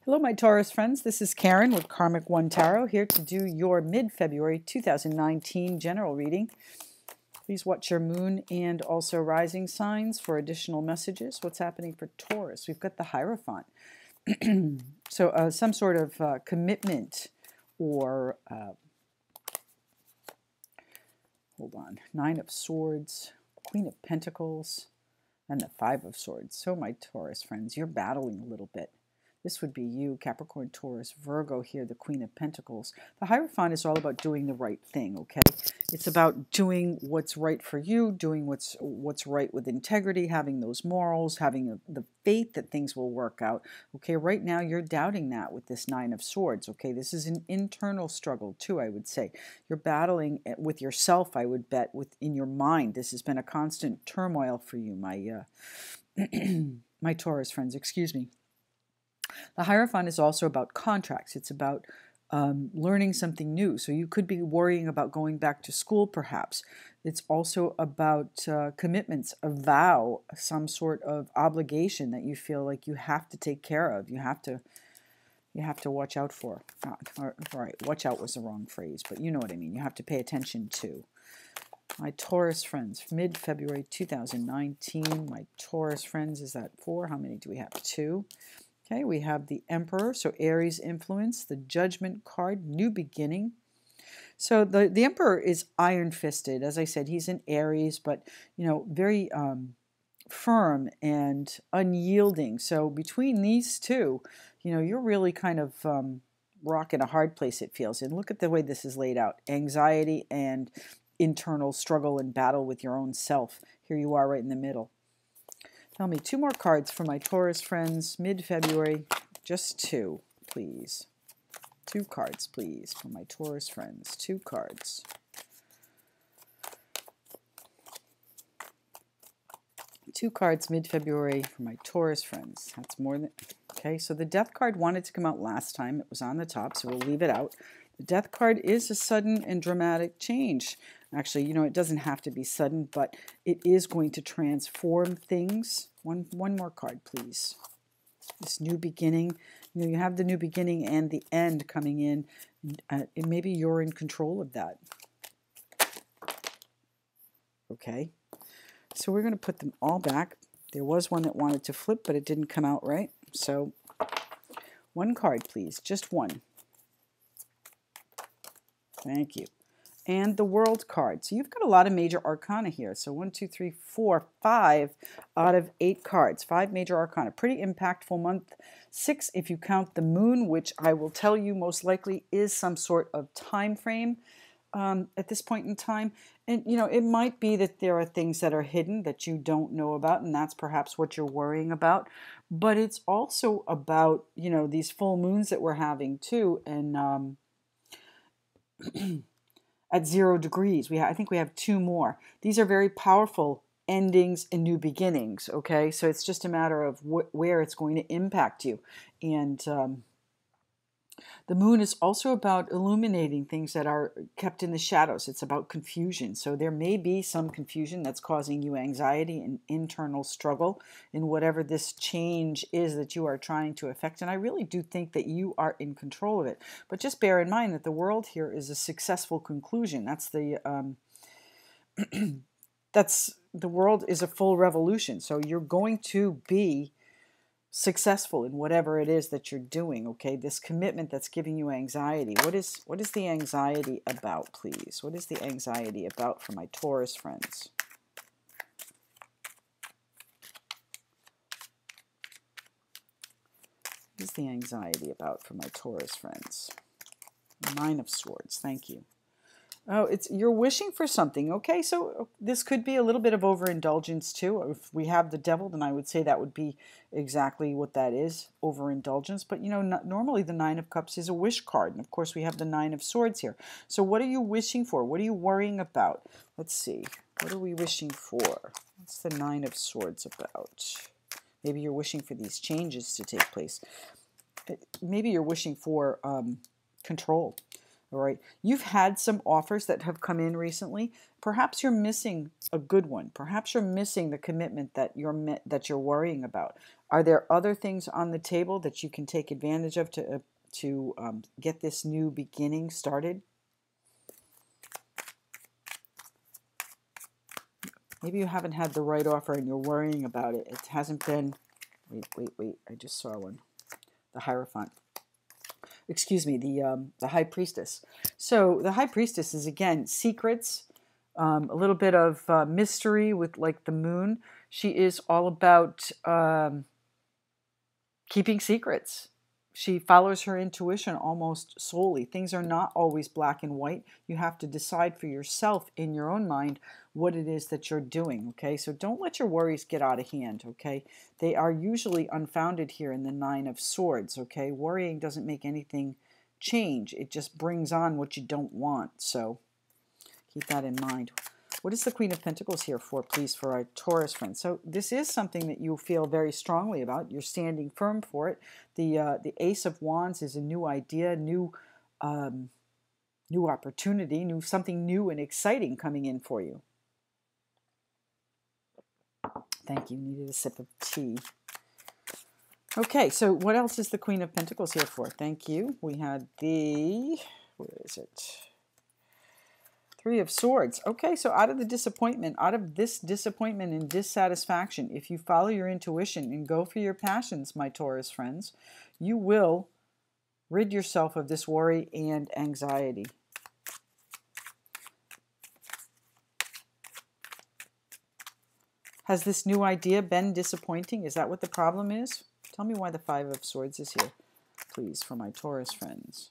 Hello, my Taurus friends. This is Karen with Karmic One Tarot, here to do your mid-February 2019 general reading. Please watch your moon and also rising signs for additional messages. What's happening for Taurus? We've got the Hierophant. So some sort of commitment or, hold on, Nine of Swords, Queen of Pentacles, and the Five of Swords. So my Taurus friends, you're battling a little bit. This would be you, Capricorn, Taurus, Virgo here, the Queen of Pentacles. The Hierophant is all about doing the right thing, okay? It's about doing what's right for you, doing what's right with integrity, having those morals, having the faith that things will work out, okay? Right now, you're doubting that with this Nine of Swords, okay? This is an internal struggle, too, I would say. You're battling with yourself, I would bet, within your mind. This has been a constant turmoil for you, my, my Taurus friends, excuse me. The Hierophant is also about contracts. It's about learning something new. So you could be worrying about going back to school, perhaps. It's also about commitments, a vow, some sort of obligation that you feel like you have to take care of. You have to watch out for. All right, watch out was the wrong phrase, but you know what I mean. You have to pay attention to. My Taurus friends, mid-February 2019. My Taurus friends, is that 4? How many do we have? 2. Okay, we have the Emperor, so Aries influence, the Judgment card, new beginning. So the Emperor is iron-fisted. As I said, he's in Aries, but, you know, very firm and unyielding. So between these two, you know, you're really kind of rocking a hard place, it feels. And look at the way this is laid out. Anxiety and internal struggle and battle with your own self. Here you are right in the middle. Tell me 2 more cards for my Taurus friends, mid-February. Just 2, please. 2 cards, please, for my Taurus friends. 2 cards. Two cards mid-February for my Taurus friends. That's more than... Okay, so the Death card wanted to come out last time. It was on the top, so we'll leave it out. The Death card is a sudden and dramatic change. Actually, you know, it doesn't have to be sudden, but it is going to transform things. One more card, please. This new beginning. You know, you have the new beginning and the end coming in. And maybe you're in control of that. Okay. So we're going to put them all back. There was one that wanted to flip, but it didn't come out right. So 1 card, please. Just 1. Thank you. And the World card. So you've got a lot of major arcana here. So 1, 2, 3, 4, 5 out of 8 cards. 5 major arcana. Pretty impactful month. 6 if you count the moon, which I will tell you most likely is some sort of time frame at this point in time. And, you know, it might be that there are things that are hidden that you don't know about, and that's perhaps what you're worrying about. But it's also about, you know, these full moons that we're having too, and at 0 degrees. I think we have 2 more. These are very powerful endings and new beginnings, okay? So it's just a matter of where it's going to impact you. And the moon is also about illuminating things that are kept in the shadows. It's about confusion. So there may be some confusion that's causing you anxiety and internal struggle in whatever this change is that you are trying to affect. And I really do think that you are in control of it. But just bear in mind that the world here is a successful conclusion. That's the the world is a full revolution. So you're going to be successful in whatever it is that you're doing, okay? This commitment that's giving you anxiety. What is the anxiety about, please? What is the anxiety about for my Taurus friends? What is the anxiety about for my Taurus friends? 9 of Swords, thank you. Oh, you're wishing for something, okay? So this could be a little bit of overindulgence too. If we have the Devil, then I would say that would be exactly what that is, overindulgence. But, you know, normally the 9 of Cups is a wish card. And, of course, we have the 9 of Swords here. So what are you wishing for? What are you worrying about? Let's see. What are we wishing for? What's the 9 of Swords about? Maybe you're wishing for these changes to take place. Maybe you're wishing for control. All right. You've had some offers that have come in recently. Perhaps you're missing a good one. Perhaps you're missing the commitment that you're worrying about. Are there other things on the table that you can take advantage of to get this new beginning started? Maybe you haven't had the right offer and you're worrying about it. It hasn't been. Wait. I just saw one. The Hierophant. Excuse me, the High Priestess. So the High Priestess is, again, secrets, a little bit of mystery with, like, the moon. She is all about keeping secrets. She follows her intuition almost solely. Things are not always black and white. You have to decide for yourself in your own mind what it is that you're doing, okay? So don't let your worries get out of hand, okay? They are usually unfounded here in the Nine of Swords, okay? Worrying doesn't make anything change. It just brings on what you don't want. So keep that in mind. What is the Queen of Pentacles here for, please, for our Taurus friends? So this is something that you feel very strongly about. You're standing firm for it. The Ace of Wands is a new idea, new opportunity, something new and exciting coming in for you. Thank you. Needed a sip of tea. Okay, so what else is the Queen of Pentacles here for? Thank you. We had where is it? Three of Swords. Okay, so out of this disappointment and dissatisfaction, if you follow your intuition and go for your passions, my Taurus friends, you will rid yourself of this worry and anxiety. Has this new idea been disappointing? Is that what the problem is? Tell me why the Five of Swords is here, please, for my Taurus friends.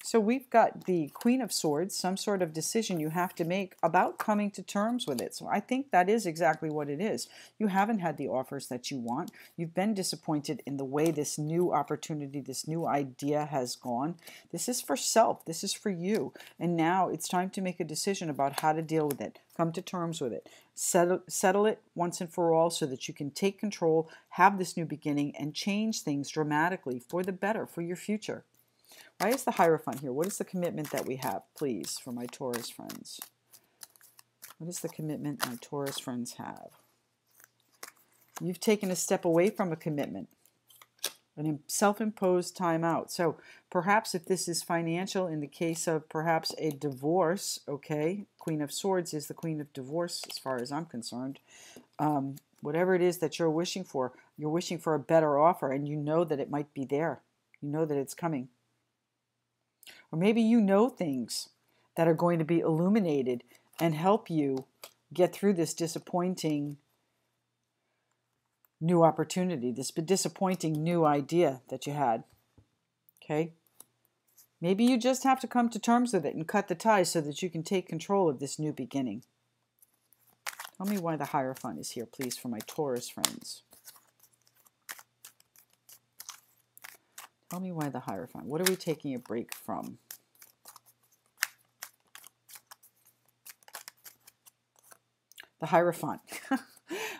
So we've got the Queen of Swords, some sort of decision you have to make about coming to terms with it. So I think that is exactly what it is. You haven't had the offers that you want. You've been disappointed in the way this new opportunity, this new idea has gone. This is for self. This is for you. And now it's time to make a decision about how to deal with it. Come to terms with it. Settle it once and for all so that you can take control, have this new beginning, and change things dramatically for the better, for your future. Why is the Hierophant here? What is the commitment that we have, please, for my Taurus friends? What is the commitment my Taurus friends have? You've taken a step away from a commitment, a self-imposed time out. So perhaps if this is financial, in the case of perhaps a divorce, okay, Queen of Swords is the Queen of Divorce as far as I'm concerned. Whatever it is that you're wishing for a better offer, and you know that it might be there. You know that it's coming. Or maybe you know things that are going to be illuminated and help you get through this disappointing new opportunity, this disappointing new idea that you had. Okay? Maybe you just have to come to terms with it and cut the ties so that you can take control of this new beginning. Tell me why the Hierophant is here, please, for my Taurus friends. Tell me why the Hierophant. What are we taking a break from? The Hierophant.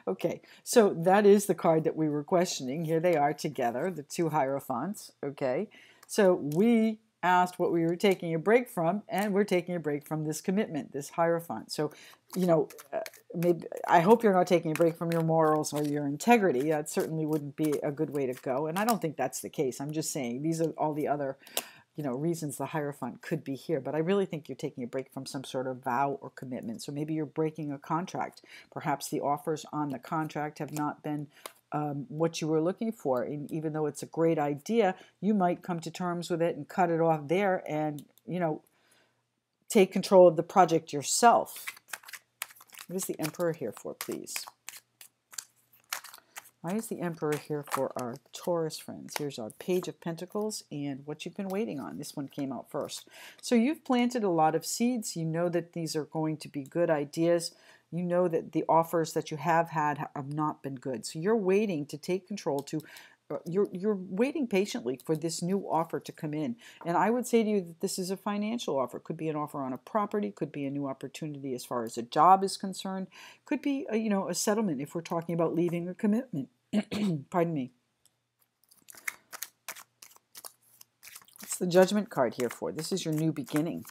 Okay, so that is the card that we were questioning. Here they are together, the two Hierophants. Okay, so we asked what we were taking a break from, and we're taking a break from this commitment, this Hierophant. So, you know, maybe I hope you're not taking a break from your morals or your integrity. That certainly wouldn't be a good way to go, and I don't think that's the case. I'm just saying these are all the other, you know, reasons the Hierophant could be here. But I really think you're taking a break from some sort of vow or commitment. So maybe you're breaking a contract. Perhaps the offers on the contract have not been what you were looking for. And even though it's a great idea, you might come to terms with it and cut it off there and, you know, take control of the project yourself. What is the Emperor here for, please? Why is the Emperor here for our Taurus friends? Here's our Page of Pentacles and what you've been waiting on. This one came out first. So you've planted a lot of seeds. You know that these are going to be good ideas. You know that the offers that you have had have not been good. So you're waiting to take control, you're waiting patiently for this new offer to come in. And I would say to you that this is a financial offer. Could be an offer on a property, could be a new opportunity as far as a job is concerned, could be a, you know, a settlement if we're talking about leaving a commitment. Pardon me. What's the Judgment card here for? This is your new beginning.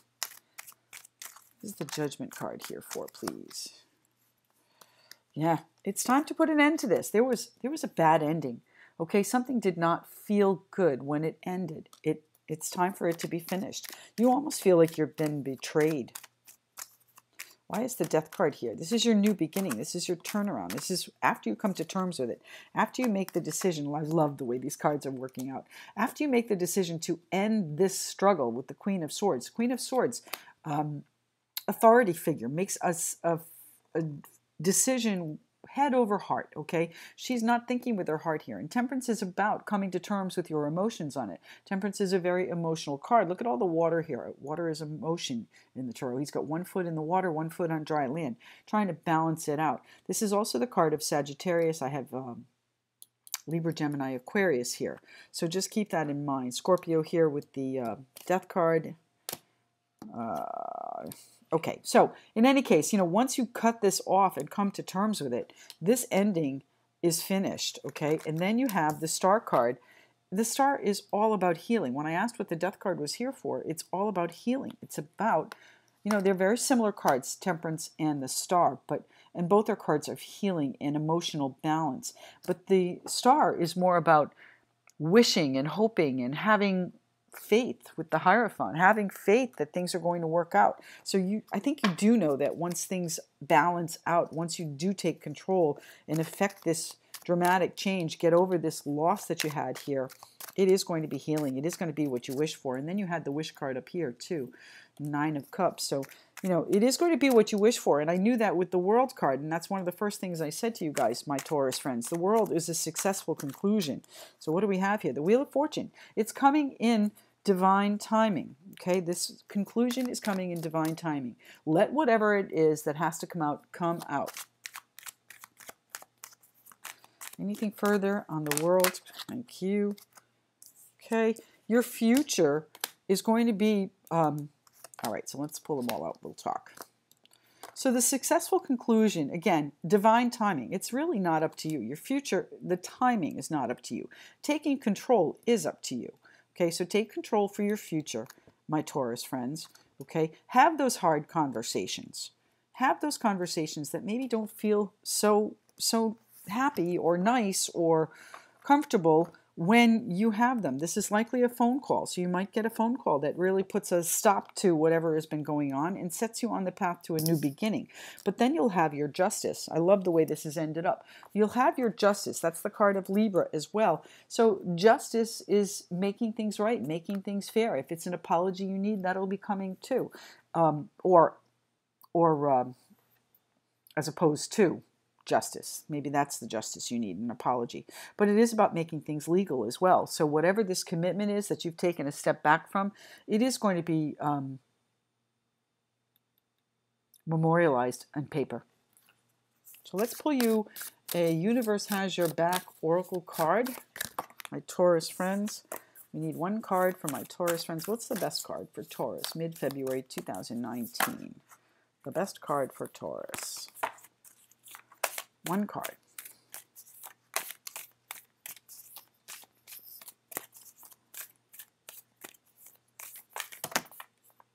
What is the Judgment card here for, please? Yeah, it's time to put an end to this. There was a bad ending. Okay, something did not feel good when it ended. It's time for it to be finished. You almost feel like you've been betrayed. Why is the Death card here? This is your new beginning. This is your turnaround. This is after you come to terms with it. After you make the decision. I love the way these cards are working out. After you make the decision to end this struggle with the Queen of Swords. Queen of Swords, authority figure, makes us a decision head over heart, okay? She's not thinking with her heart here. And Temperance is about coming to terms with your emotions on it. Temperance is a very emotional card. Look at all the water here. Water is emotion in the Tarot. He's got 1 foot in the water, 1 foot on dry land, trying to balance it out. This is also the card of Sagittarius. I have Libra, Gemini, Aquarius here. So just keep that in mind. Scorpio here with the Death card. Okay, so in any case, once you cut this off and come to terms with it, this ending is finished, okay? And then you have the Star card. The Star is all about healing. When I asked what the Death card was here for, it's all about healing. It's about, they're very similar cards, Temperance and the Star, and both are cards of healing and emotional balance. But the Star is more about wishing and hoping and having faith with the Hierophant, having faith that things are going to work out. So I think you do know that once things balance out, once you do take control and affect this dramatic change, get over this loss that you had here, it is going to be healing. It is going to be what you wish for. And then you had the wish card up here too, 9 of Cups. So, it is going to be what you wish for. And I knew that with the World card. And that's one of the first things I said to you guys, my Taurus friends. The World is a successful conclusion. So what do we have here? The Wheel of Fortune. It's coming in divine timing. Okay, this conclusion is coming in divine timing. Let whatever it is that has to come out. Anything further on the World? Thank you. Okay, your future is going to be, all right, so let's pull them all out. We'll talk. So the successful conclusion, again, divine timing. It's really not up to you. Your future, the timing is not up to you. Taking control is up to you. Okay, so take control for your future, my Taurus friends. Okay, have those hard conversations. Have those conversations that maybe don't feel so happy or nice or comfortable when you have them. This is likely a phone call. So you might get a phone call that really puts a stop to whatever has been going on and sets you on the path to a new beginning. But then you'll have your justice. I love the way this has ended up. You'll have your justice. That's the card of Libra as well. So justice is making things right, making things fair. If it's an apology you need, that'll be coming too. Or as opposed to justice. Maybe that's the justice you need, an apology. But it is about making things legal as well. So whatever this commitment is that you've taken a step back from, it is going to be memorialized on paper. So let's pull you a Universe Has Your Back Oracle card, my Taurus friends. We need 1 card for my Taurus friends. What's the best card for Taurus, mid-February 2019? The best card for Taurus. 1 card.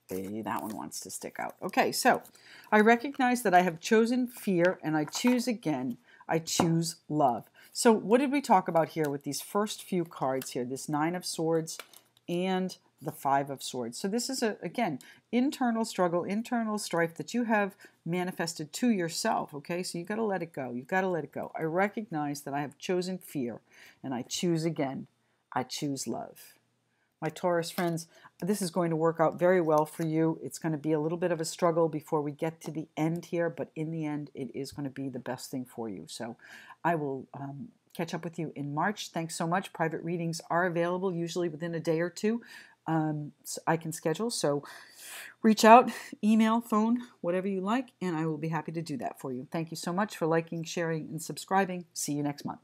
Okay, that one wants to stick out. Okay, so I recognize that I have chosen fear and I choose again. I choose love. So what did we talk about here with these first few cards here? This 9 of Swords and the 5 of Swords. So this is, again, internal struggle, internal strife that you have manifested to yourself, okay? So you've got to let it go. You've got to let it go. I recognize that I have chosen fear, and I choose again. I choose love. My Taurus friends, this is going to work out very well for you. It's going to be a little bit of a struggle before we get to the end here, but in the end, it is going to be the best thing for you. So I will catch up with you in March. Thanks so much. Private readings are available, usually within a day or two. So I can schedule, so reach out, email, phone, whatever you like, and I will be happy to do that for you. Thank you so much for liking, sharing, and subscribing. See you next month.